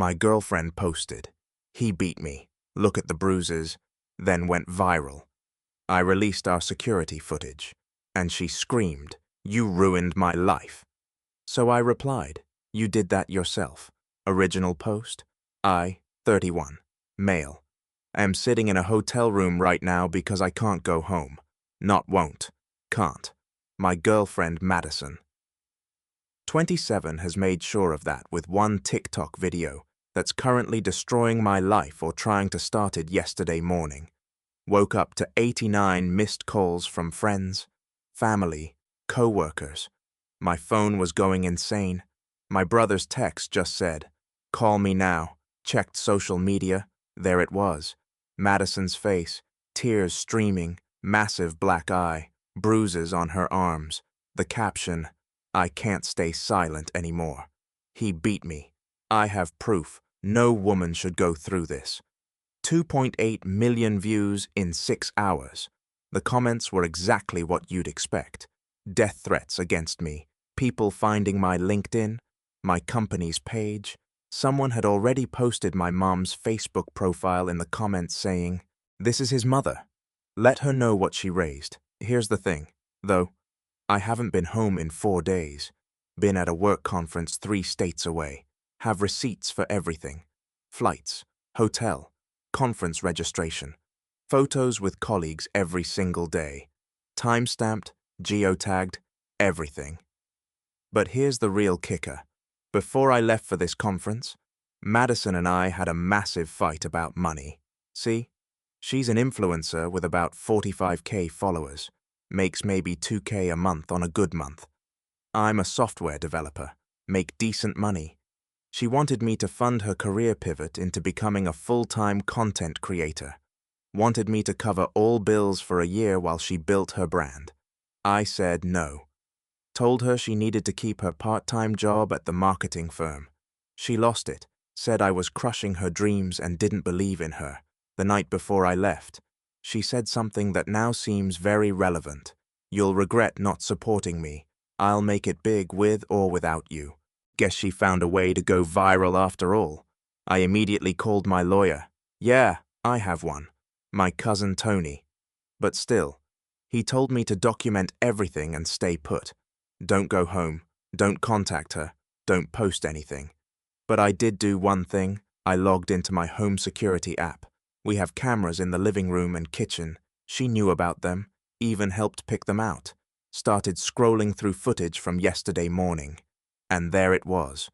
My girlfriend posted. He beat me. Look at the bruises. Then went viral. I released our security footage. And she screamed, "You ruined my life." So I replied, "You did that yourself." Original post. I, 31, male. I am sitting in a hotel room right now because I can't go home. Not won't. Can't. My girlfriend Madison. 27 has made sure of that with one TikTok video that's currently destroying my life or trying to start it yesterday morning. Woke up to 89 missed calls from friends, family, co-workers. My phone was going insane. My brother's text just said, "Call me now." Checked social media. There it was. Madison's face, tears streaming, massive black eye, bruises on her arms. The caption, "I can't stay silent anymore. He beat me. I have proof. No woman should go through this." 2.8 million views in 6 hours. The comments were exactly what you'd expect. Death threats against me, people finding my LinkedIn, my company's page. Someone had already posted my mom's Facebook profile in the comments saying, "This is his mother. Let her know what she raised." Here's the thing, though. I haven't been home in 4 days. Been at a work conference 3 states away. Have receipts for everything. Flights, hotel, conference registration. Photos with colleagues every single day. Time-stamped, geotagged, everything. But here's the real kicker. Before I left for this conference, Madison and I had a massive fight about money. See? She's an influencer with about 45K followers. Makes maybe 2K a month on a good month. I'm a software developer. Make decent money. She wanted me to fund her career pivot into becoming a full-time content creator. Wanted me to cover all bills for a year while she built her brand. I said no. Told her she needed to keep her part-time job at the marketing firm. She lost it, said I was crushing her dreams and didn't believe in her. The night before I left, she said something that now seems very relevant. "You'll regret not supporting me. I'll make it big with or without you." Guess she found a way to go viral after all. I immediately called my lawyer. Yeah, I have one. My cousin Tony. But still, he told me to document everything and stay put. Don't go home. Don't contact her. Don't post anything. But I did do one thing. I logged into my home security app. We have cameras in the living room and kitchen. She knew about them, even helped pick them out. Started scrolling through footage from yesterday morning. And there it was.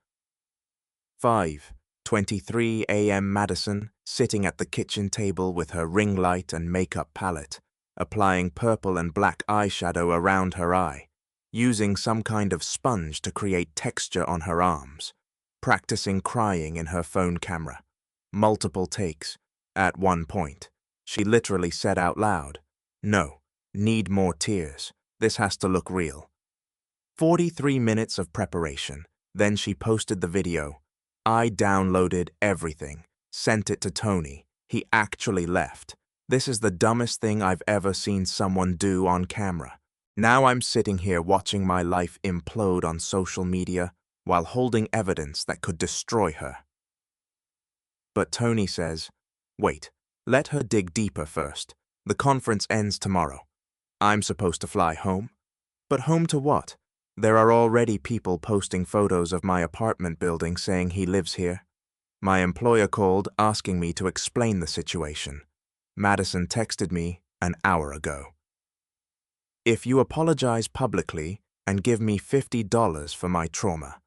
5:23 a.m. Madison, sitting at the kitchen table with her ring light and makeup palette, applying purple and black eyeshadow around her eye, using some kind of sponge to create texture on her arms, practicing crying in her phone camera. Multiple takes. At one point, she literally said out loud, "No, need more tears. This has to look real." 43 minutes of preparation. Then she posted the video. I downloaded everything, sent it to Tony. He actually left. This is the dumbest thing I've ever seen someone do on camera. Now I'm sitting here watching my life implode on social media while holding evidence that could destroy her. But Tony says, "Wait, let her dig deeper first. The conference ends tomorrow. I'm supposed to fly home? But home to what? There are already people posting photos of my apartment building saying he lives here." My employer called asking me to explain the situation. Madison texted me an hour ago. "If you apologize publicly and give me $50 for my trauma,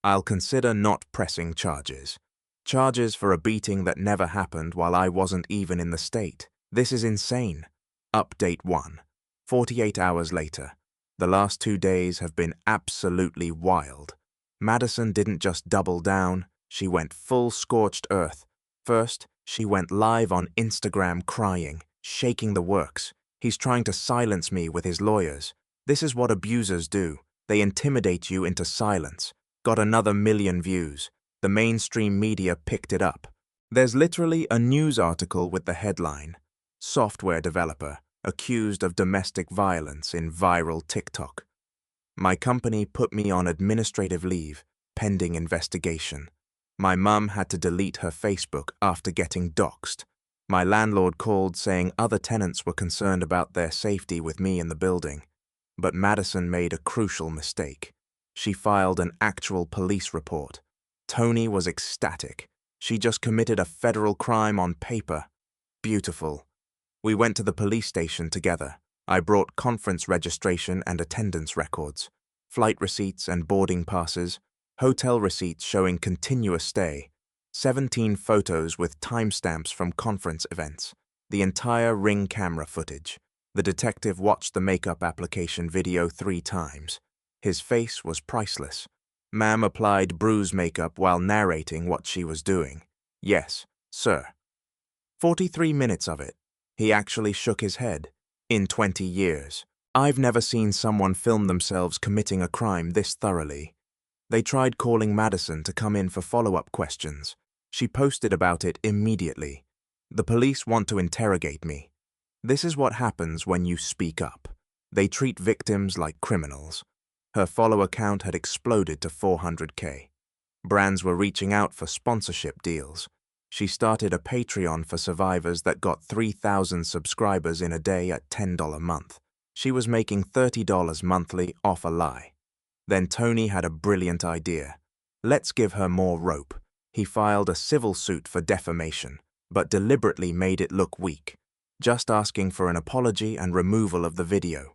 I'll consider not pressing charges. Charges for a beating that never happened while I wasn't even in the state. This is insane." Update 1. 48 hours later. The last 2 days have been absolutely wild. Madison didn't just double down, she went full scorched earth. First, she went live on Instagram crying, shaking the works. He's trying to silence me with his lawyers. This is what abusers do. They intimidate you into silence. Got another 1 million views. The mainstream media picked it up. There's literally a news article with the headline, "Software developer accused of domestic violence in viral TikTok." My company put me on administrative leave, pending investigation. My mum had to delete her Facebook after getting doxxed. My landlord called saying other tenants were concerned about their safety with me in the building. But Madison made a crucial mistake. She filed an actual police report. Tony was ecstatic. She just committed a federal crime on paper. Beautiful. We went to the police station together. I brought conference registration and attendance records, flight receipts and boarding passes, hotel receipts showing continuous stay, 17 photos with timestamps from conference events, the entire Ring camera footage. The detective watched the makeup application video 3 times. His face was priceless. Ma'am applied bruise makeup while narrating what she was doing. Yes, sir. 43 minutes of it. He actually shook his head. In 20 years, I've never seen someone film themselves committing a crime this thoroughly. They tried calling Madison to come in for follow-up questions. She posted about it immediately. The police want to interrogate me. This is what happens when you speak up. They treat victims like criminals. Her follower count had exploded to 400K. Brands were reaching out for sponsorship deals. She started a Patreon for survivors that got 3,000 subscribers in a day at $10 a month. She was making $30 monthly off a lie. Then Tony had a brilliant idea. Let's give her more rope. He filed a civil suit for defamation, but deliberately made it look weak, just asking for an apology and removal of the video.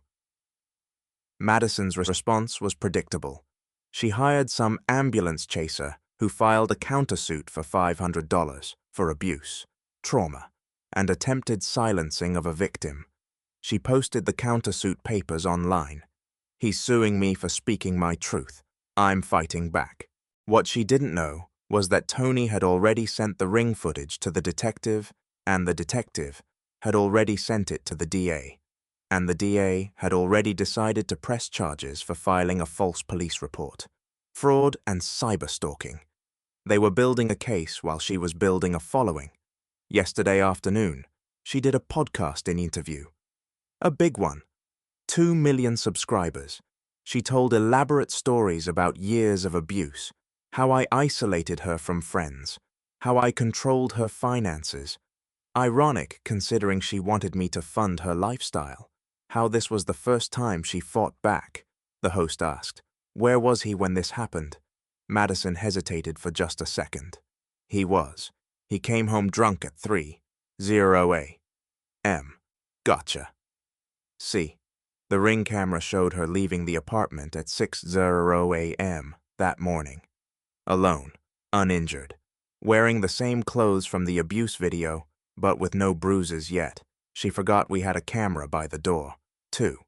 Madison's response was predictable. She hired some ambulance chaser who filed a countersuit for $500 for abuse, trauma, and attempted silencing of a victim. She posted the countersuit papers online. He's suing me for speaking my truth. I'm fighting back. What she didn't know was that Tony had already sent the Ring footage to the detective, and the detective had already sent it to the DA, and the DA had already decided to press charges for filing a false police report. Fraud and cyberstalking. They were building a case while she was building a following. Yesterday afternoon, she did a podcasting interview. A big one. 2 million subscribers. She told elaborate stories about years of abuse, how I isolated her from friends, how I controlled her finances. Ironic considering she wanted me to fund her lifestyle. How this was the first time she fought back. The host asked, "Where was he when this happened?" Madison hesitated for just a second. He was. He came home drunk at 3:00 a.m. Gotcha. See, the Ring camera showed her leaving the apartment at 6:00 a.m. that morning. Alone, uninjured, wearing the same clothes from the abuse video, but with no bruises yet. She forgot we had a camera by the door. 2.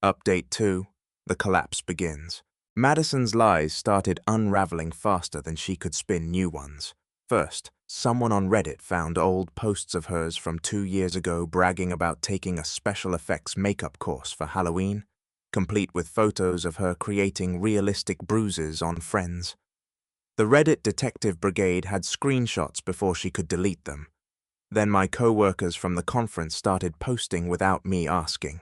Update 2. The collapse begins. Madison's lies started unraveling faster than she could spin new ones. First, someone on Reddit found old posts of hers from 2 years ago bragging about taking a special effects makeup course for Halloween, complete with photos of her creating realistic bruises on friends. The Reddit detective brigade had screenshots before she could delete them. Then my co-workers from the conference started posting without me asking.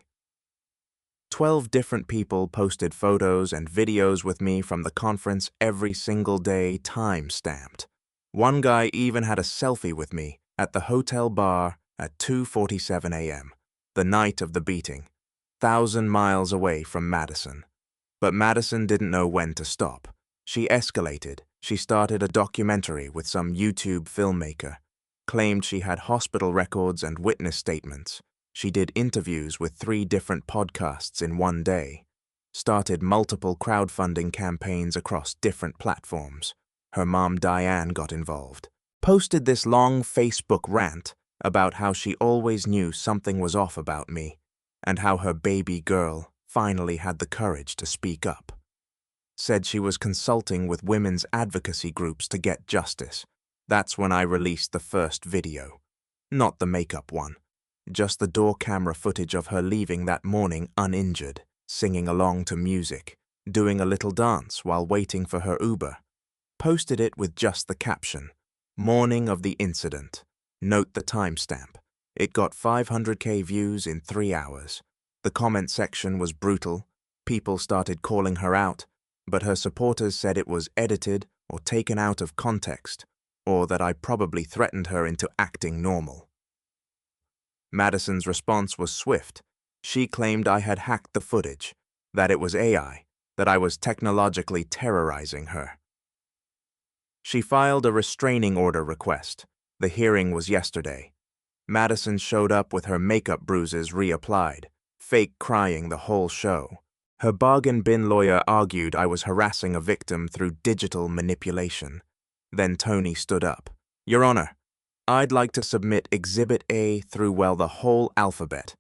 12 different people posted photos and videos with me from the conference every single day, time-stamped. One guy even had a selfie with me at the hotel bar at 2:47 a.m., the night of the beating, 1,000 miles away from Madison. But Madison didn't know when to stop. She escalated. She started a documentary with some YouTube filmmaker, claimed she had hospital records and witness statements. She did interviews with 3 different podcasts in one day, started multiple crowdfunding campaigns across different platforms. Her mom Diane got involved, posted this long Facebook rant about how she always knew something was off about me, and how her baby girl finally had the courage to speak up. Said she was consulting with women's advocacy groups to get justice. That's when I released the first video. Not the makeup one. Just the door camera footage of her leaving that morning uninjured, singing along to music, doing a little dance while waiting for her Uber. Posted it with just the caption, "Morning of the incident." Note the timestamp. It got 500K views in 3 hours. The comment section was brutal. People started calling her out, but her supporters said it was edited or taken out of context, or that I probably threatened her into acting normal. Madison's response was swift. She claimed I had hacked the footage, that it was AI, that I was technologically terrorizing her. She filed a restraining order request. The hearing was yesterday. Madison showed up with her makeup bruises reapplied, fake crying the whole show. Her bargain bin lawyer argued I was harassing a victim through digital manipulation. Then Tony stood up. "Your Honor, I'd like to submit Exhibit A through, well, the whole alphabet.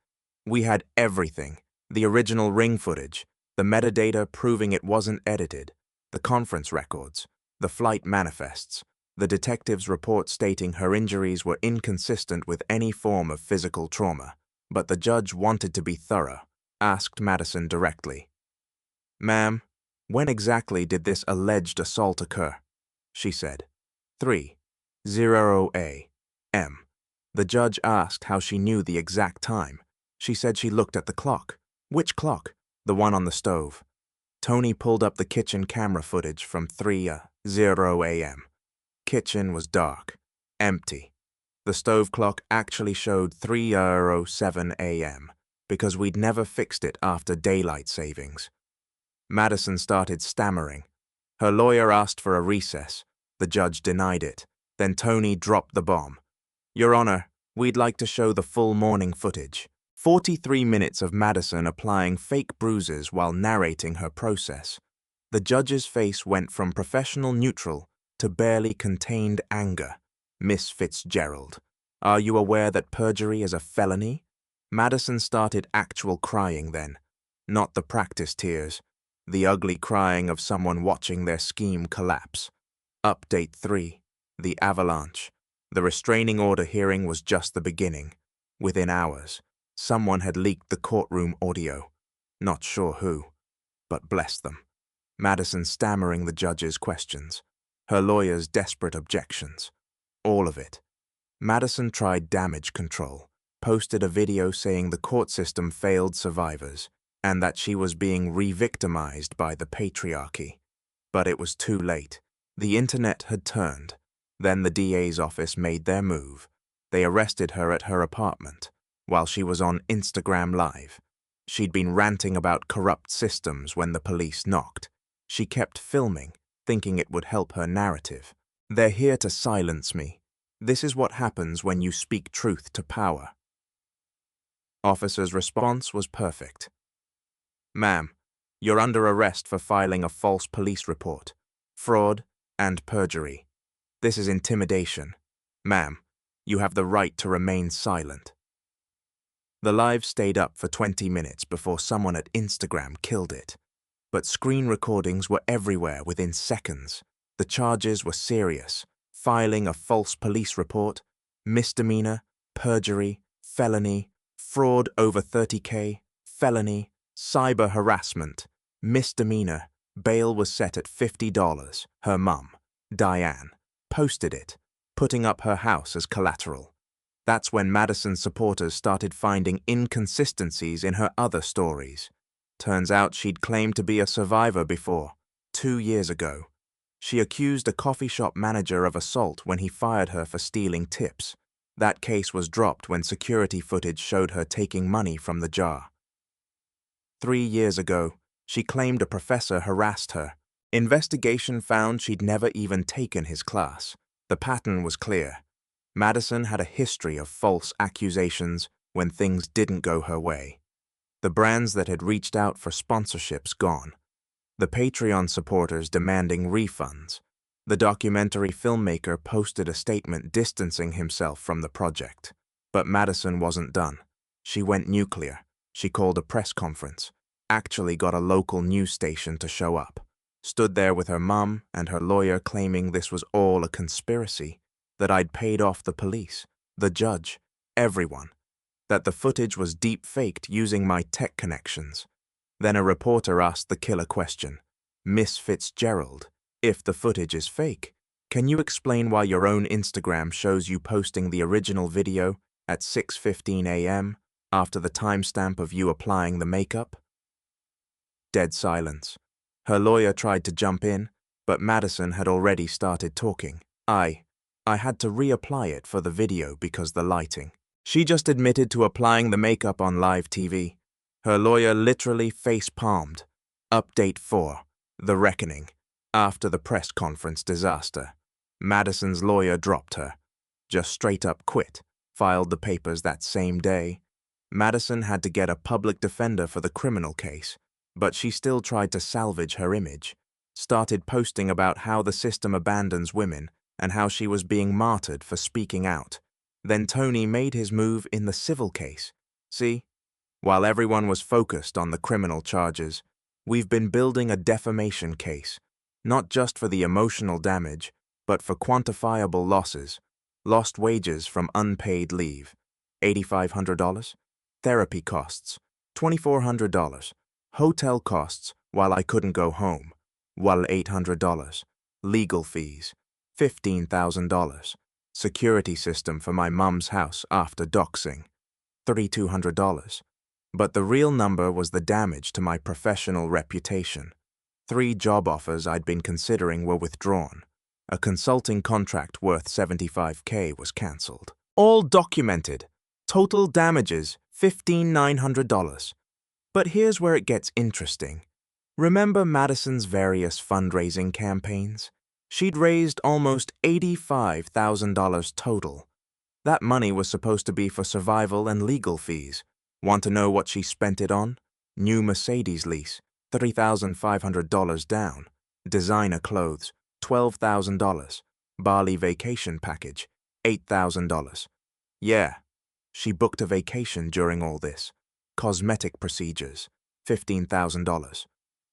We had everything. The original ring footage, the metadata proving it wasn't edited, the conference records, the flight manifests, the detective's report stating her injuries were inconsistent with any form of physical trauma. But the judge wanted to be thorough, asked Madison directly. "Ma'am, when exactly did this alleged assault occur?" She said. 3:00 a.m. The judge asked how she knew the exact time. She said she looked at the clock. "Which clock?" "The one on the stove." Tony pulled up the kitchen camera footage from 3:00 a.m. Kitchen was dark, empty. The stove clock actually showed 3:07 a.m. because we'd never fixed it after daylight savings. Madison started stammering. Her lawyer asked for a recess. The judge denied it. Then Tony dropped the bomb. "Your Honor, we'd like to show the full morning footage." 43 minutes of Madison applying fake bruises while narrating her process. The judge's face went from professional neutral to barely contained anger. "Miss Fitzgerald, are you aware that perjury is a felony?" Madison started actual crying then, not the practice tears, the ugly crying of someone watching their scheme collapse. Update 3. The avalanche. The restraining order hearing was just the beginning. Within hours, someone had leaked the courtroom audio. Not sure who, but bless them. Madison stammering the judge's questions, her lawyer's desperate objections. All of it. Madison tried damage control, posted a video saying the court system failed survivors, and that she was being re-victimized by the patriarchy. But it was too late. The internet had turned. Then the DA's office made their move. They arrested her at her apartment, while she was on Instagram Live. She'd been ranting about corrupt systems when the police knocked. She kept filming, thinking it would help her narrative. "They're here to silence me. This is what happens when you speak truth to power." Officer's response was perfect. "Ma'am, you're under arrest for filing a false police report, fraud, and perjury. This is intimidation. Ma'am, you have the right to remain silent." The live stayed up for 20 minutes before someone at Instagram killed it. But screen recordings were everywhere within seconds. The charges were serious. Filing a false police report, misdemeanor, perjury, felony, fraud over 30K, felony, cyber harassment, misdemeanor. Bail was set at $50. Her mum, Diane, posted it, putting up her house as collateral. That's when Madison's supporters started finding inconsistencies in her other stories. Turns out she'd claimed to be a survivor before, 2 years ago. She accused a coffee shop manager of assault when he fired her for stealing tips. That case was dropped when security footage showed her taking money from the jar. 3 years ago, she claimed a professor harassed her. Investigation found she'd never even taken his class. The pattern was clear. Madison had a history of false accusations when things didn't go her way. The brands that had reached out for sponsorships gone. The Patreon supporters demanding refunds. The documentary filmmaker posted a statement distancing himself from the project. But Madison wasn't done. She went nuclear. She called a press conference. Actually got a local news station to show up. Stood there with her mum and her lawyer claiming this was all a conspiracy. That I'd paid off the police, the judge, everyone. That the footage was deep-faked using my tech connections. Then a reporter asked the killer question. "Miss Fitzgerald, if the footage is fake, can you explain why your own Instagram shows you posting the original video at 6:15 a.m. after the timestamp of you applying the makeup?" Dead silence. Her lawyer tried to jump in, But Madison had already started talking. I had to reapply it for the video because the lighting. She just admitted to applying the makeup on live TV. Her lawyer literally face-palmed. Update 4. The Reckoning. After the press conference disaster. Madison's lawyer dropped her. Just straight up quit. Filed the papers that same day. Madison had to get a public defender for the criminal case, but she still tried to salvage her image. Started posting about how the system abandons women and how she was being martyred for speaking out. Then Tony made his move in the civil case. See? While everyone was focused on the criminal charges, we've been building a defamation case, not just for the emotional damage, but for quantifiable losses. Lost wages from unpaid leave, $8,500. Therapy costs, $2,400. Hotel costs while I couldn't go home, $800. Legal fees, $15,000. Security system for my mum's house after doxing, $3,200. But the real number was the damage to my professional reputation. 3 job offers I'd been considering were withdrawn. A consulting contract worth $75K was cancelled. All documented. Total damages, $15,900. But here's where it gets interesting. Remember Madison's various fundraising campaigns? She'd raised almost $85,000 total. That money was supposed to be for survival and legal fees. Want to know what she spent it on? New Mercedes lease, $3,500 down. Designer clothes, $12,000. Bali vacation package, $8,000. Yeah, she booked a vacation during all this. Cosmetic procedures, $15,000.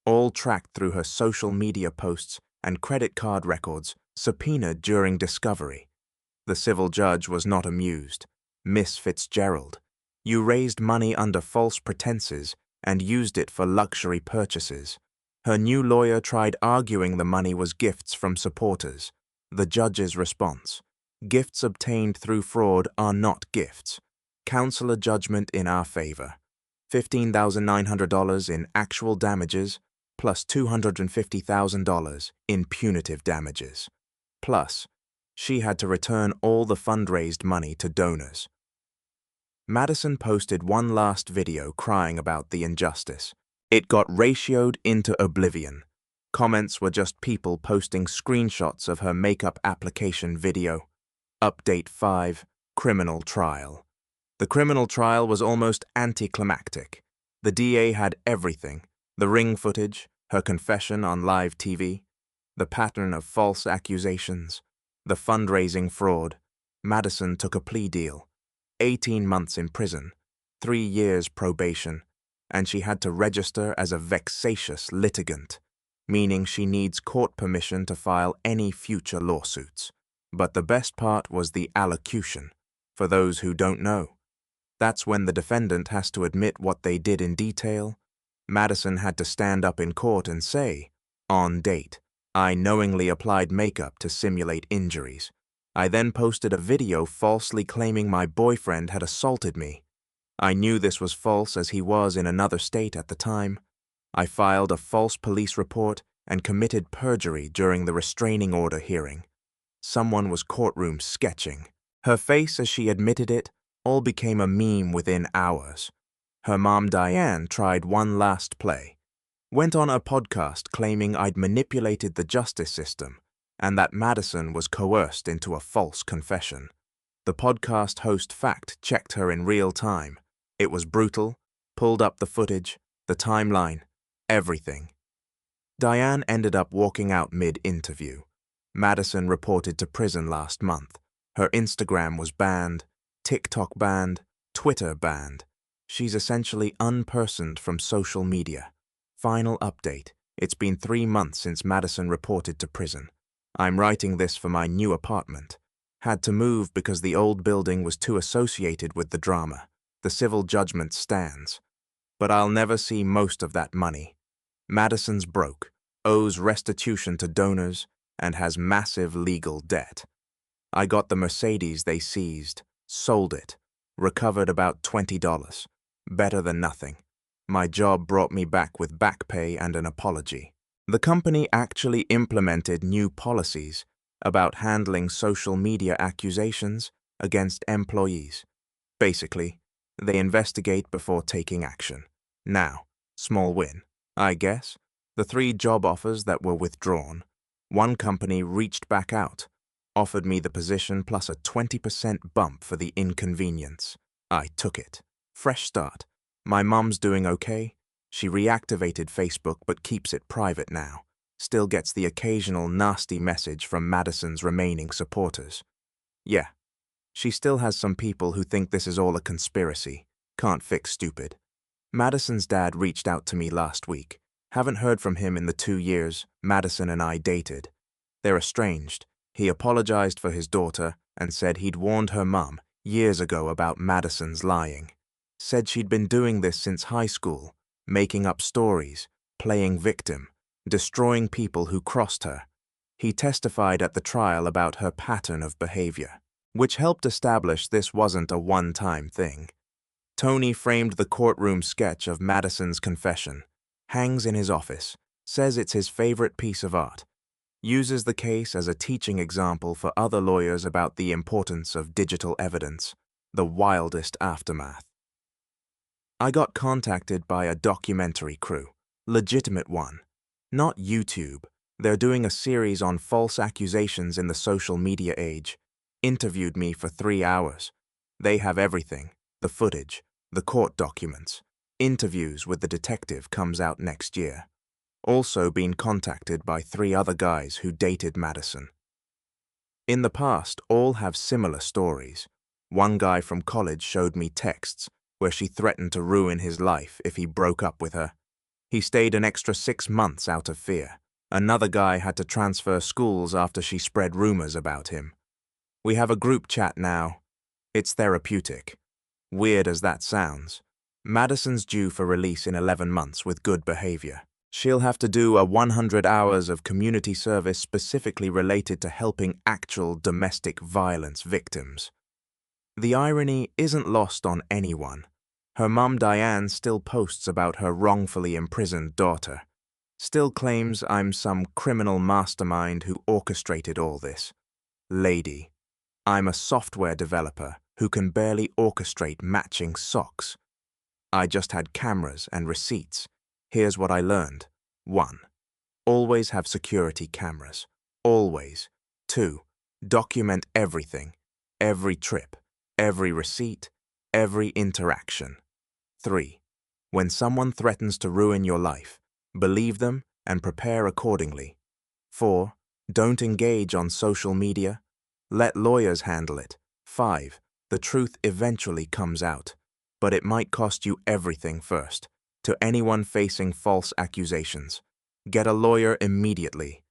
All tracked through her social media posts and credit card records, subpoenaed during discovery. The civil judge was not amused. Miss Fitzgerald, you raised money under false pretenses and used it for luxury purchases. Her new lawyer tried arguing the money was gifts from supporters. The judge's response: gifts obtained through fraud are not gifts. Counsel a judgment in our favor. $15,900 in actual damages, plus $250,000 in punitive damages. Plus, she had to return all the fundraised money to donors. Madison posted one last video crying about the injustice. It got ratioed into oblivion. Comments were just people posting screenshots of her makeup application video. Update 5. Criminal Trial. The criminal trial was almost anticlimactic. The DA had everything: the ring footage, her confession on live TV, the pattern of false accusations, the fundraising fraud. Madison took a plea deal. 18 months in prison, 3 years probation, and she had to register as a vexatious litigant, meaning she needs court permission to file any future lawsuits. But the best part was the allocution. For those who don't know, that's when the defendant has to admit what they did in detail. Madison had to stand up in court and say, on date, I knowingly applied makeup to simulate injuries. I then posted a video falsely claiming my boyfriend had assaulted me. I knew this was false as he was in another state at the time. I filed a false police report and committed perjury during the restraining order hearing. Someone was courtroom sketching. Her face as she admitted it all became a meme within hours. Her mom Diane tried one last play. Went on a podcast claiming I'd manipulated the justice system and that Madison was coerced into a false confession. The podcast host fact-checked her in real time. It was brutal, pulled up the footage, the timeline, everything. Diane ended up walking out mid-interview. Madison reported to prison last month. Her Instagram was banned, TikTok banned, Twitter banned. She's essentially unpersoned from social media. Final update: it's been 3 months since Madison reported to prison. I'm writing this for my new apartment. Had to move because the old building was too associated with the drama. The civil judgment stands. But I'll never see most of that money. Madison's broke, owes restitution to donors, and has massive legal debt. I got the Mercedes they seized, sold it, recovered about $20. Better than nothing. My job brought me back with back pay and an apology. The company actually implemented new policies about handling social media accusations against employees. Basically, they investigate before taking action. Now, small win, I guess. The 3 job offers that were withdrawn, one company reached back out, offered me the position plus a 20% bump for the inconvenience. I took it. Fresh start. My mum's doing okay. She reactivated Facebook but keeps it private now. Still gets the occasional nasty message from Madison's remaining supporters. Yeah, she still has some people who think this is all a conspiracy. Can't fix stupid. Madison's dad reached out to me last week. Haven't heard from him in the 2 years Madison and I dated. They're estranged. He apologized for his daughter and said he'd warned her mum years ago about Madison's lying. Said she'd been doing this since high school, making up stories, playing victim, destroying people who crossed her. He testified at the trial about her pattern of behavior, which helped establish this wasn't a one-time thing. Tony framed the courtroom sketch of Madison's confession, hangs in his office, says it's his favorite piece of art, uses the case as a teaching example for other lawyers about the importance of digital evidence, the wildest aftermath. I got contacted by a documentary crew, legitimate one, not YouTube. They're doing a series on false accusations in the social media age. Interviewed me for 3 hours. They have everything, the footage, the court documents. Interviews with the detective comes out next year. Also been contacted by 3 other guys who dated Madison. In the past, all have similar stories. One guy from college showed me texts where she threatened to ruin his life if he broke up with her. He stayed an extra 6 months out of fear. Another guy had to transfer schools after she spread rumors about him. We have a group chat now. It's therapeutic. Weird as that sounds. Madison's due for release in 11 months with good behavior. She'll have to do a 100 hours of community service specifically related to helping actual domestic violence victims. The irony isn't lost on anyone. Her mum Diane still posts about her wrongfully imprisoned daughter. Still claims I'm some criminal mastermind who orchestrated all this. Lady, I'm a software developer who can barely orchestrate matching socks. I just had cameras and receipts. Here's what I learned. 1. Always have security cameras. Always. 2. Document everything. Every trip. Every receipt. Every interaction. 3. When someone threatens to ruin your life, believe them and prepare accordingly. 4. Don't engage on social media. Let lawyers handle it. 5. The truth eventually comes out, but it might cost you everything first. To anyone facing false accusations, get a lawyer immediately.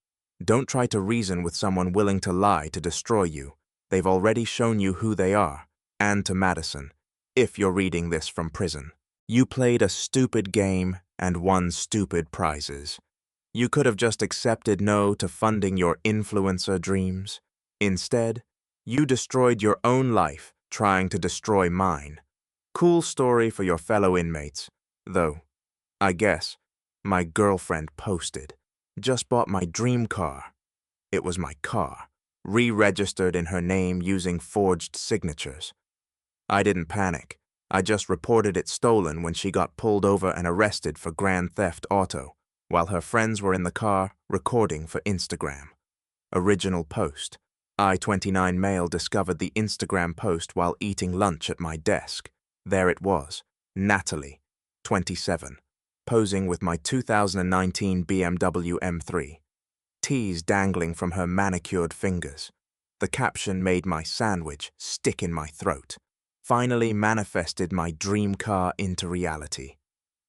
Don't try to reason with someone willing to lie to destroy you. They've already shown you who they are, and to Madison, if you're reading this from prison. You played a stupid game and won stupid prizes. You could have just accepted no to funding your influencer dreams. Instead, you destroyed your own life trying to destroy mine. Cool story for your fellow inmates, though, I guess, my girlfriend posted. Just bought my dream car. It was my car, re-registered in her name using forged signatures. I didn't panic. I just reported it stolen when she got pulled over and arrested for grand theft auto, while her friends were in the car recording for Instagram. Original post. I-29 male discovered the Instagram post while eating lunch at my desk. There it was, Natalie, 27, posing with my 2019 BMW M3. Teas dangling from her manicured fingers. The caption made my sandwich stick in my throat. Finally manifested my dream car into reality.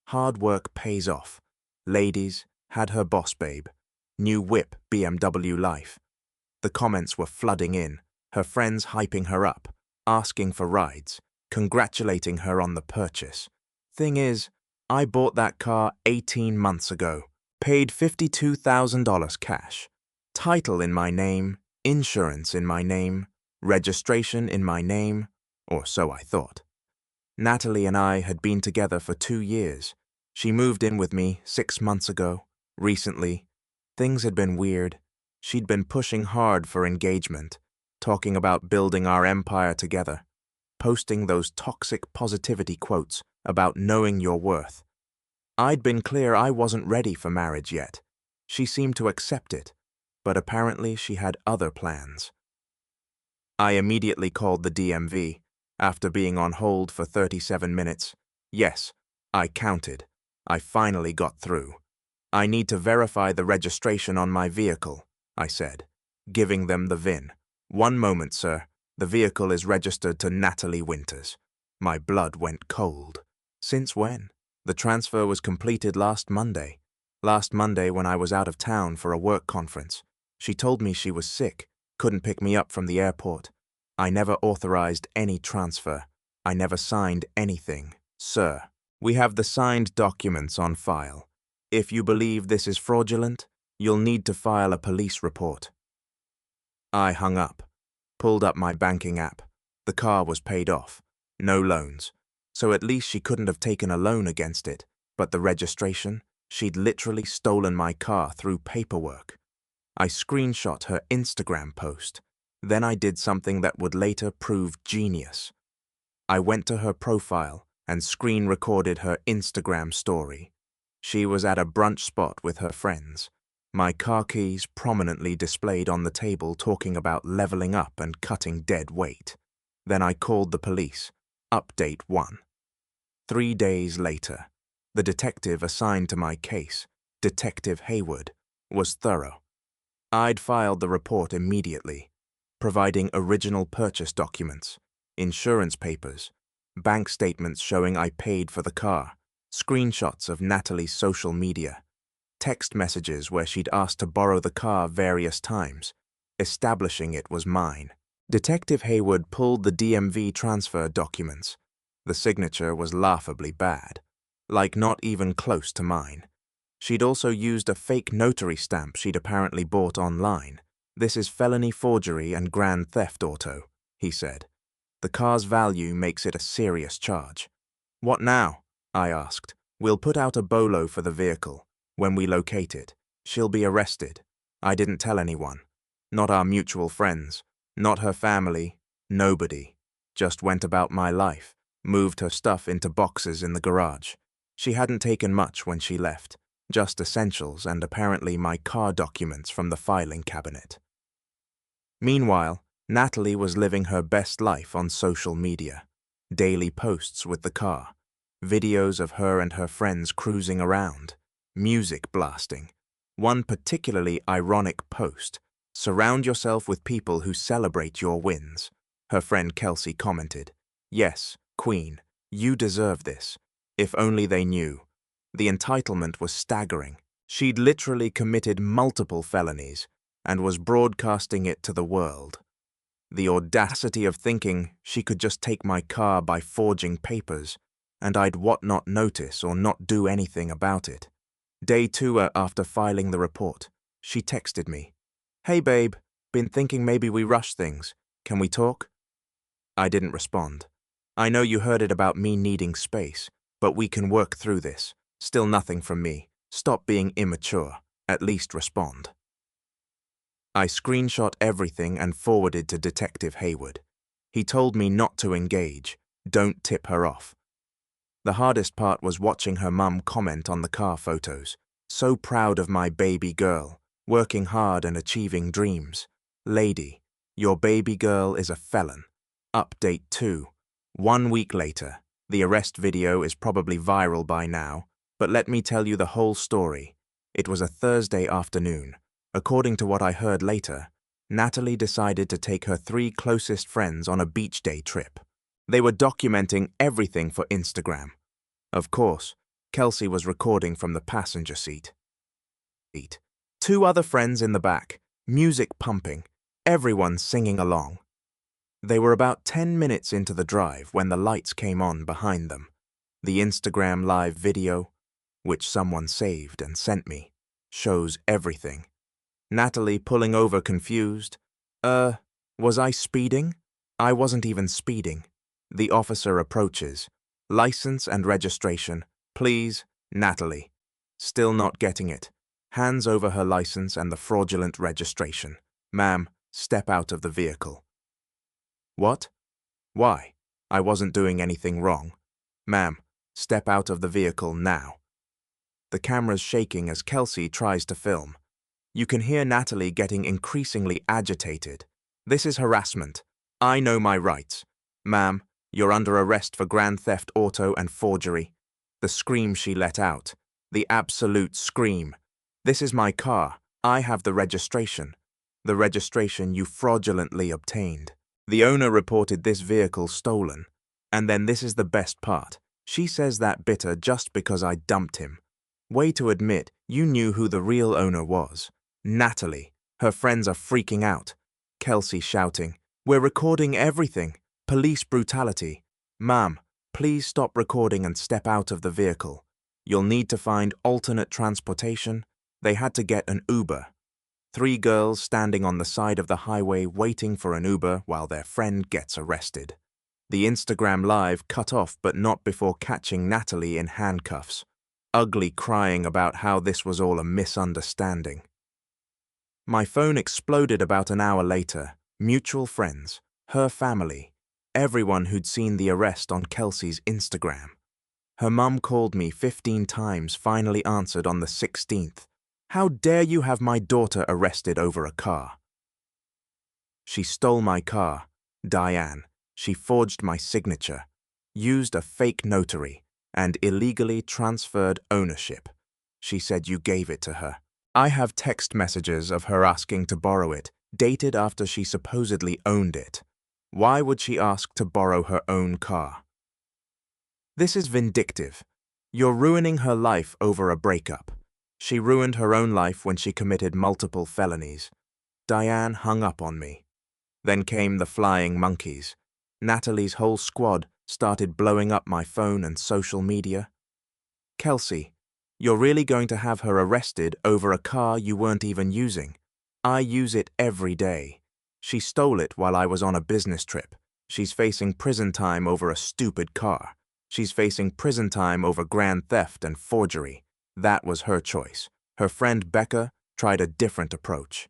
Hard work pays off. Ladies, had her boss babe. New whip BMW life. The comments were flooding in, her friends hyping her up, asking for rides, congratulating her on the purchase. Thing is, I bought that car 18 months ago, paid $52,000 cash. Title in my name, insurance in my name, registration in my name, or so I thought. Natalie and I had been together for 2 years. She moved in with me 6 months ago. Recently, Things had been weird. She'd been pushing hard for engagement, talking about building our empire together, posting those toxic positivity quotes about knowing your worth. I'd been clear I wasn't ready for marriage yet. She seemed to accept it, but apparently she had other plans. I immediately called the DMV, after being on hold for 37 minutes. Yes, I counted. I finally got through. I need to verify the registration on my vehicle, I said, giving them the VIN. One moment, sir. The vehicle is registered to Natalie Winters. My blood went cold. Since when? The transfer was completed last Monday. Last Monday when I was out of town for a work conference. She told me she was sick, couldn't pick me up from the airport. I never authorized any transfer. I never signed anything, sir. We have the signed documents on file. If you believe this is fraudulent, you'll need to file a police report. I hung up, pulled up my banking app. The car was paid off. No loans. So at least she couldn't have taken a loan against it. But the registration, she'd literally stolen my car through paperwork. I screenshot her Instagram post. Then I did something that would later prove genius. I went to her profile and screen recorded her Instagram story. She was at a brunch spot with her friends. My car keys prominently displayed on the table talking about leveling up and cutting dead weight. Then I called the police. Update 1. 3 days later, the detective assigned to my case, Detective Hayward, was thorough. I'd filed the report immediately, providing original purchase documents, insurance papers, bank statements showing I paid for the car, screenshots of Natalie's social media, text messages where she'd asked to borrow the car various times, establishing it was mine. Detective Hayward pulled the DMV transfer documents. The signature was laughably bad, like not even close to mine. She'd also used a fake notary stamp she'd apparently bought online. This is felony forgery and grand theft auto, he said. The car's value makes it a serious charge. What now? I asked. We'll put out a bolo for the vehicle. When we locate it, she'll be arrested. I didn't tell anyone. Not our mutual friends. Not her family. Nobody. Just went about my life. Moved her stuff into boxes in the garage. She hadn't taken much when she left. Just essentials and apparently my car documents from the filing cabinet. Meanwhile, Natalie was living her best life on social media. Daily posts with the car. Videos of her and her friends cruising around. Music blasting. One particularly ironic post. Surround yourself with people who celebrate your wins. Her friend Kelsey commented, Yes, Queen, you deserve this. If only they knew. The entitlement was staggering. She'd literally committed multiple felonies and was broadcasting it to the world. The audacity of thinking she could just take my car by forging papers, and I'd not notice or not do anything about it. Day 2 after filing the report, she texted me, Hey babe, been thinking maybe we rush things. Can we talk? I didn't respond. I know you heard it about me needing space, but we can work through this. Still nothing from me. Stop being immature. At least respond. I screenshot everything and forwarded to Detective Hayward. He told me not to engage. Don't tip her off. The hardest part was watching her mum comment on the car photos. So proud of my baby girl, working hard and achieving dreams. Lady, your baby girl is a felon. Update 2. 1 week later. The arrest video is probably viral by now, but let me tell you the whole story. It was a Thursday afternoon. According to what I heard later, Natalie decided to take her 3 closest friends on a beach day trip. They were documenting everything for Instagram. Of course, Kelsey was recording from the passenger seat. 2 other friends in the back, music pumping, everyone singing along. They were about 10 minutes into the drive when the lights came on behind them. The Instagram live video, which someone saved and sent me, shows everything. Natalie pulling over confused. Was I speeding? I wasn't even speeding. The officer approaches. License and registration. Please, Natalie. Still not getting it. hands over her license and the fraudulent registration. "Ma'am, step out of the vehicle." "What? Why? I wasn't doing anything wrong." "Ma'am, step out of the vehicle now." The camera's shaking as Kelsey tries to film. You can hear Natalie getting increasingly agitated. "This is harassment. I know my rights. Ma'am, you're under arrest for grand theft auto and forgery." The scream she let out. The absolute scream. "This is my car. I have the registration. The registration you fraudulently obtained. The owner reported this vehicle stolen. And then this is the best part. She says that bitter just because I dumped him. Way to admit you knew who the real owner was." Natalie. Her friends are freaking out. Kelsey shouting, "We're recording everything. Police brutality." "Ma'am, please stop recording and step out of the vehicle. You'll need to find alternate transportation." They had to get an Uber. 3 girls standing on the side of the highway waiting for an Uber while their friend gets arrested. The Instagram Live cut off but not before catching Natalie in handcuffs, ugly crying about how this was all a misunderstanding. My phone exploded about an hour later. Mutual friends, her family, everyone who'd seen the arrest on Kelsey's Instagram. Her mum called me 15 times, finally answered on the 16th. "How dare you have my daughter arrested over a car?" She stole my car, Diane. She forged my signature, used a fake notary, and illegally transferred ownership. She said you gave it to her. I have text messages of her asking to borrow it, dated after she supposedly owned it. Why would she ask to borrow her own car? This is vindictive. You're ruining her life over a breakup. She ruined her own life when she committed multiple felonies. Diane hung up on me. Then came the flying monkeys. Natalie's whole squad started blowing up my phone and social media. Kelsey, you're really going to have her arrested over a car you weren't even using? I use it every day. She stole it while I was on a business trip. She's facing prison time over a stupid car. She's facing prison time over grand theft and forgery. That was her choice. Her friend Becca tried a different approach.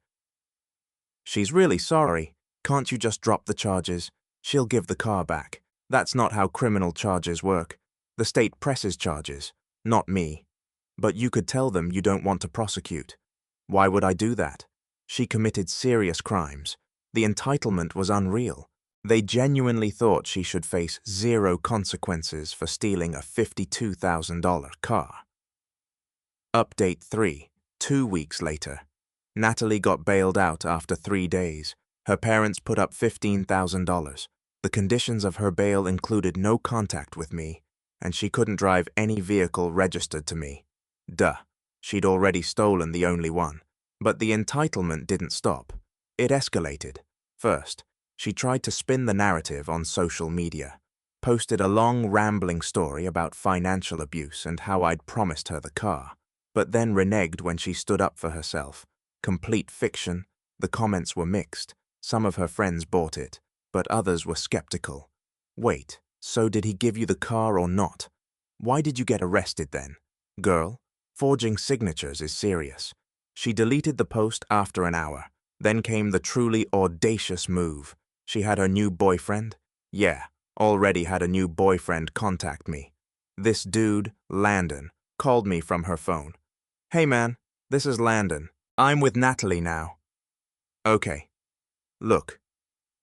She's really sorry. Can't you just drop the charges? She'll give the car back. That's not how criminal charges work. The state presses charges, not me. But you could tell them you don't want to prosecute. Why would I do that? She committed serious crimes. The entitlement was unreal. They genuinely thought she should face 0 consequences for stealing a $52,000 car. Update 3. 2 weeks later. Natalie got bailed out after 3 days. Her parents put up $15,000. The conditions of her bail included no contact with me, and she couldn't drive any vehicle registered to me. Duh, she'd already stolen the only one. But the entitlement didn't stop. It escalated. First, she tried to spin the narrative on social media, posted a long rambling story about financial abuse and how I'd promised her the car, but then reneged when she stood up for herself. Complete fiction. The comments were mixed. Some of her friends bought it, but others were skeptical. Wait, so did he give you the car or not? Why did you get arrested then? Girl, forging signatures is serious. She deleted the post after an hour. Then came the truly audacious move. She had her new boyfriend? Yeah, already had a new boyfriend contact me. This dude, Landon, called me from her phone. "Hey man, this is Landon. I'm with Natalie now." "Okay. Look,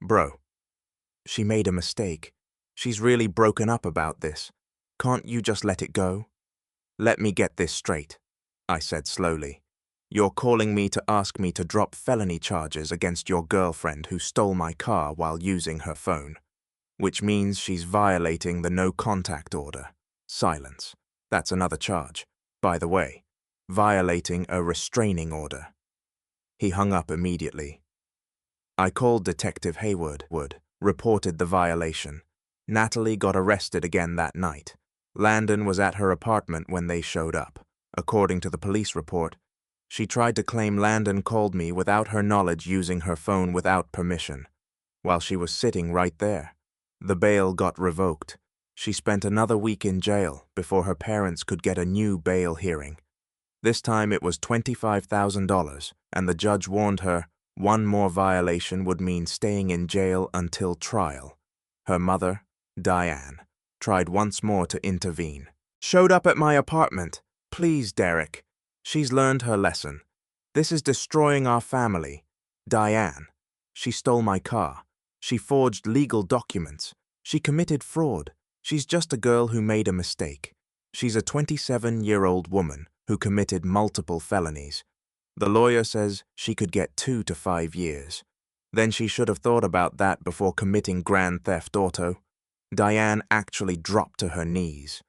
bro. She made a mistake. She's really broken up about this. Can't you just let it go?" "Let me get this straight," I said slowly. "You're calling me to ask me to drop felony charges against your girlfriend who stole my car while using her phone, which means she's violating the no-contact order." Silence. That's another charge. By the way, violating a restraining order. He hung up immediately. I called Detective Hayward, reported the violation. Natalie got arrested again that night. Landon was at her apartment when they showed up. According to the police report, she tried to claim Landon called me without her knowledge using her phone without permission, while she was sitting right there. The bail got revoked. She spent another week in jail before her parents could get a new bail hearing. This time it was $25,000, and the judge warned her one more violation would mean staying in jail until trial. Her mother, Diane, tried once more to intervene. Showed up at my apartment. Please, Derek. She's learned her lesson. This is destroying our family. Diane. She stole my car. She forged legal documents. She committed fraud. She's just a girl who made a mistake. She's a 27-year-old woman who committed multiple felonies. The lawyer says she could get 2 to 5 years. Then she should have thought about that before committing grand theft auto. Diane actually dropped to her knees.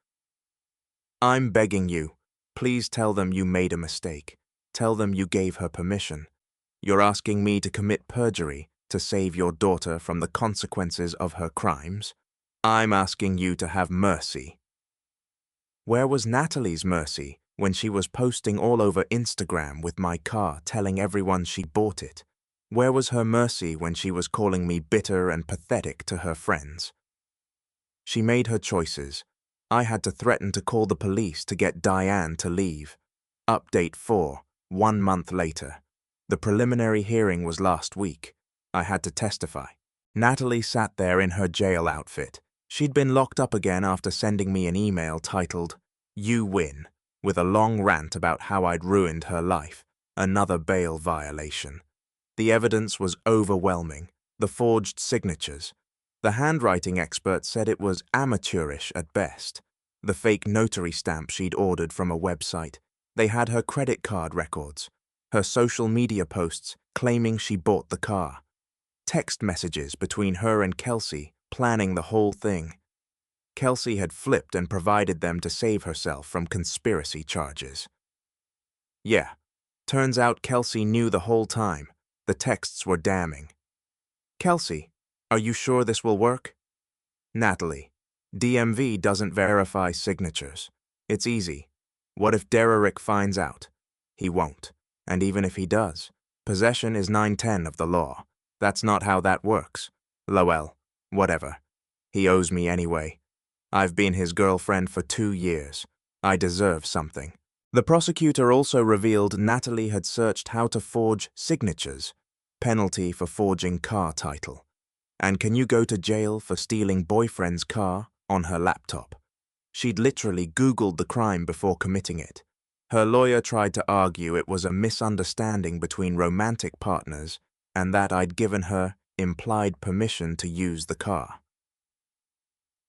I'm begging you, please tell them you made a mistake. Tell them you gave her permission. You're asking me to commit perjury to save your daughter from the consequences of her crimes. I'm asking you to have mercy. Where was Natalie's mercy when she was posting all over Instagram with my car telling everyone she bought it? Where was her mercy when she was calling me bitter and pathetic to her friends? She made her choices. I had to threaten to call the police to get Diane to leave. Update 4, 1 month later. The preliminary hearing was last week. I had to testify. Natalie sat there in her jail outfit. She'd been locked up again after sending me an email titled, "You win," with a long rant about how I'd ruined her life. Another bail violation. The evidence was overwhelming. The forged signatures. The handwriting expert said it was amateurish at best. The fake notary stamp she'd ordered from a website. They had her credit card records. Her social media posts claiming she bought the car. Text messages between her and Kelsey planning the whole thing. Kelsey had flipped and provided them to save herself from conspiracy charges. Yeah, turns out Kelsey knew the whole time. The texts were damning. Kelsey, are you sure this will work? Natalie, DMV doesn't verify signatures. It's easy. What if Derek finds out? He won't. And even if he does, possession is 9/10 of the law. That's not how that works. Lowell, whatever. He owes me anyway. I've been his girlfriend for 2 years. I deserve something. The prosecutor also revealed Natalie had searched how to forge signatures, penalty for forging car title. And can you go to jail for stealing boyfriend's car on her laptop? She'd literally Googled the crime before committing it. Her lawyer tried to argue it was a misunderstanding between romantic partners and that I'd given her implied permission to use the car.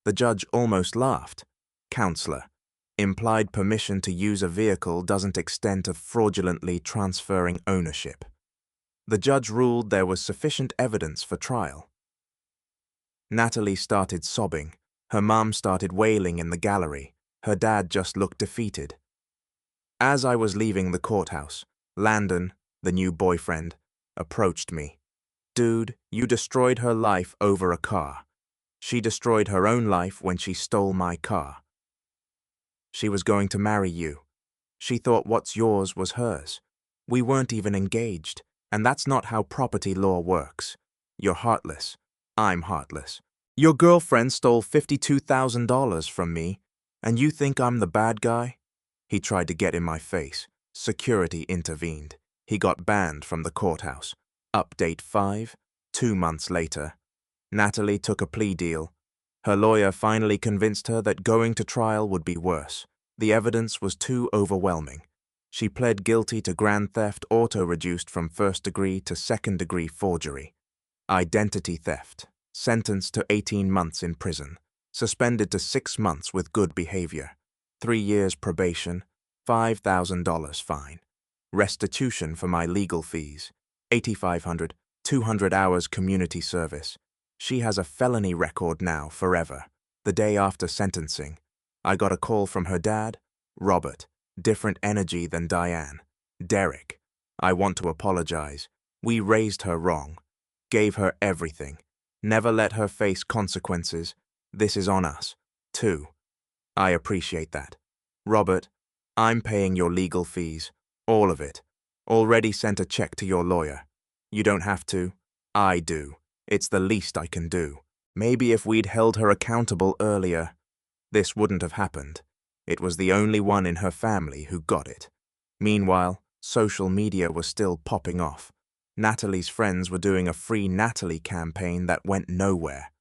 The judge almost laughed. Counselor, implied permission to use a vehicle doesn't extend to fraudulently transferring ownership. The judge ruled there was sufficient evidence for trial. Natalie started sobbing. Her mom started wailing in the gallery. Her dad just looked defeated. As I was leaving the courthouse, Landon, the new boyfriend, approached me. Dude, you destroyed her life over a car. She destroyed her own life when she stole my car. She was going to marry you. She thought what's yours was hers. We weren't even engaged, and that's not how property law works. You're heartless. I'm heartless. Your girlfriend stole $52,000 from me, and you think I'm the bad guy? He tried to get in my face. Security intervened. He got banned from the courthouse. Update 5, 2 months later. Natalie took a plea deal. Her lawyer finally convinced her that going to trial would be worse. The evidence was too overwhelming. She pled guilty to grand theft, auto-reduced from first-degree to second-degree forgery. Identity theft, sentenced to 18 months in prison, suspended to 6 months with good behavior, 3 years probation, $5,000 fine, restitution for my legal fees, $8,500, 200 hours community service. She has a felony record now forever. The day after sentencing, I got a call from her dad, Robert, different energy than Diane. Derek, I want to apologize. We raised her wrong. Gave her everything. Never let her face consequences. This is on us, too. I appreciate that. Robert, I'm paying your legal fees. All of it. Already sent a check to your lawyer. You don't have to. I do. It's the least I can do. Maybe if we'd held her accountable earlier, this wouldn't have happened. It was the only one in her family who got it. Meanwhile, social media was still popping off. Natalie's friends were doing a free Natalie campaign that went nowhere.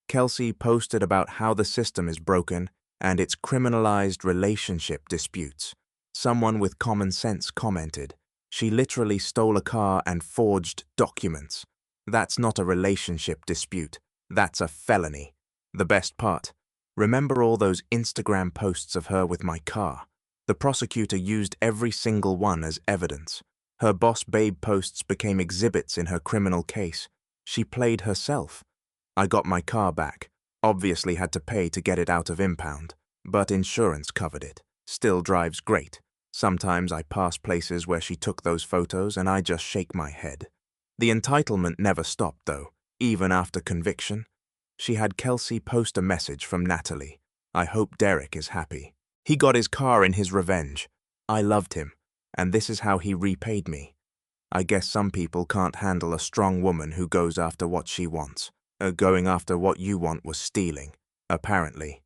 Kelsey posted about how the system is broken and it's criminalized relationship disputes. Someone with common sense commented, "She literally stole a car and forged documents. That's not a relationship dispute. That's a felony." The best part, remember all those Instagram posts of her with my car? The prosecutor used every single one as evidence. Her Boss Babe posts became exhibits in her criminal case. She played herself. I got my car back. Obviously had to pay to get it out of impound, but insurance covered it. Still drives great. Sometimes I pass places where she took those photos and I just shake my head. The entitlement never stopped though, even after conviction. She had Kelsey post a message from Natalie. "I hope Derek is happy. He got his car in his revenge. I loved him, and this is how he repaid me." I guess some people can't handle a strong woman who goes after what she wants. Going after what you want was stealing, apparently.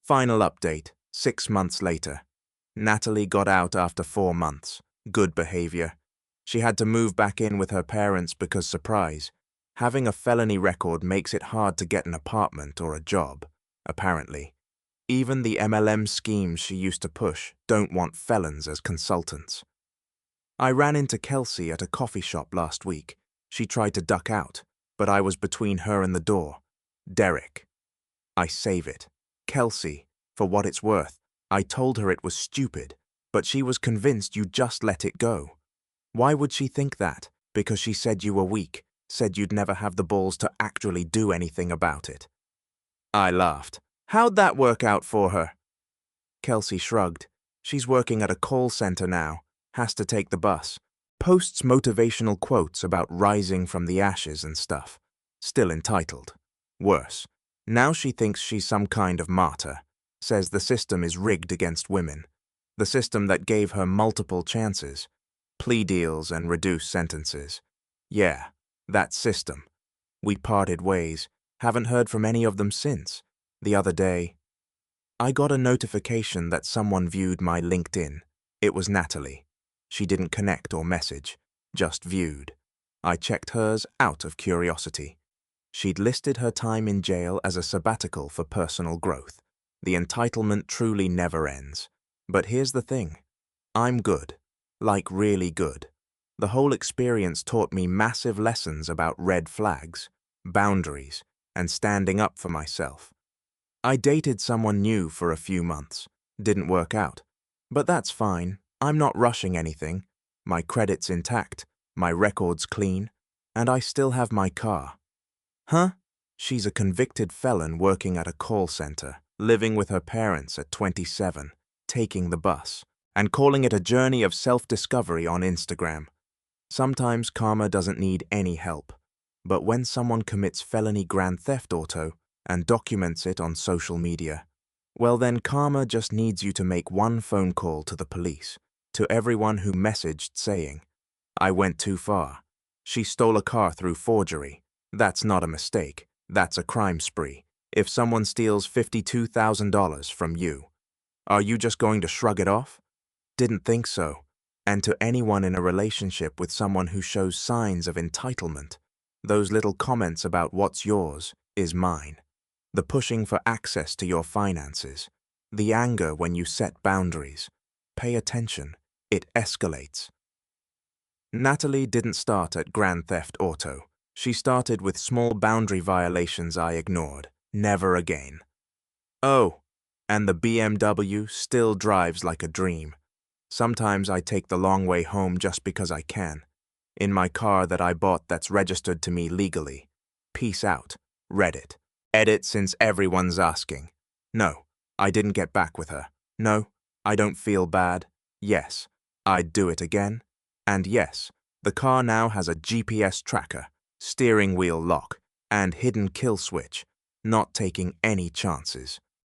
Final update, 6 months later. Natalie got out after 4 months. Good behavior. She had to move back in with her parents because, surprise, having a felony record makes it hard to get an apartment or a job, apparently. Even the MLM schemes she used to push don't want felons as consultants. I ran into Kelsey at a coffee shop last week. She tried to duck out, but I was between her and the door. Derek. I save it. Kelsey, for what it's worth, I told her it was stupid, but she was convinced you just let it go. Why would she think that? Because she said you were weak, said you'd never have the balls to actually do anything about it. I laughed. How'd that work out for her? Kelsey shrugged. She's working at a call center now, has to take the bus. Posts motivational quotes about rising from the ashes and stuff. Still entitled. Worse, now she thinks she's some kind of martyr. Says the system is rigged against women. The system that gave her multiple chances. Plea deals and reduced sentences. Yeah, that system. We parted ways. Haven't heard from any of them since. The other day, I got a notification that someone viewed my LinkedIn. It was Natalie. She didn't connect or message, just viewed. I checked hers out of curiosity. She'd listed her time in jail as a sabbatical for personal growth. The entitlement truly never ends. But here's the thing. I'm good. Like really good. The whole experience taught me massive lessons about red flags, boundaries, and standing up for myself. I dated someone new for a few months. Didn't work out. But that's fine. I'm not rushing anything. My credit's intact, my record's clean, and I still have my car. Huh? She's a convicted felon working at a call center, living with her parents at 27, taking the bus, and calling it a journey of self-discovery on Instagram. Sometimes karma doesn't need any help, but when someone commits felony grand theft auto and documents it on social media, well then karma just needs you to make one phone call to the police, to everyone who messaged saying, "I went too far. She stole a car through forgery. That's not a mistake. That's a crime spree. If someone steals $52,000 from you, are you just going to shrug it off? Didn't think so." And to anyone in a relationship with someone who shows signs of entitlement, those little comments about what's yours is mine. The pushing for access to your finances, the anger when you set boundaries. Pay attention, it escalates. Natalie didn't start at Grand Theft Auto. She started with small boundary violations I ignored. Never again. Oh, and the BMW still drives like a dream. Sometimes I take the long way home just because I can. In my car that I bought that's registered to me legally. Peace out. Reddit. Edit since everyone's asking. No, I didn't get back with her. No, I don't feel bad. Yes, I'd do it again. And yes, the car now has a GPS tracker, steering wheel lock, and hidden kill switch. Not taking any chances.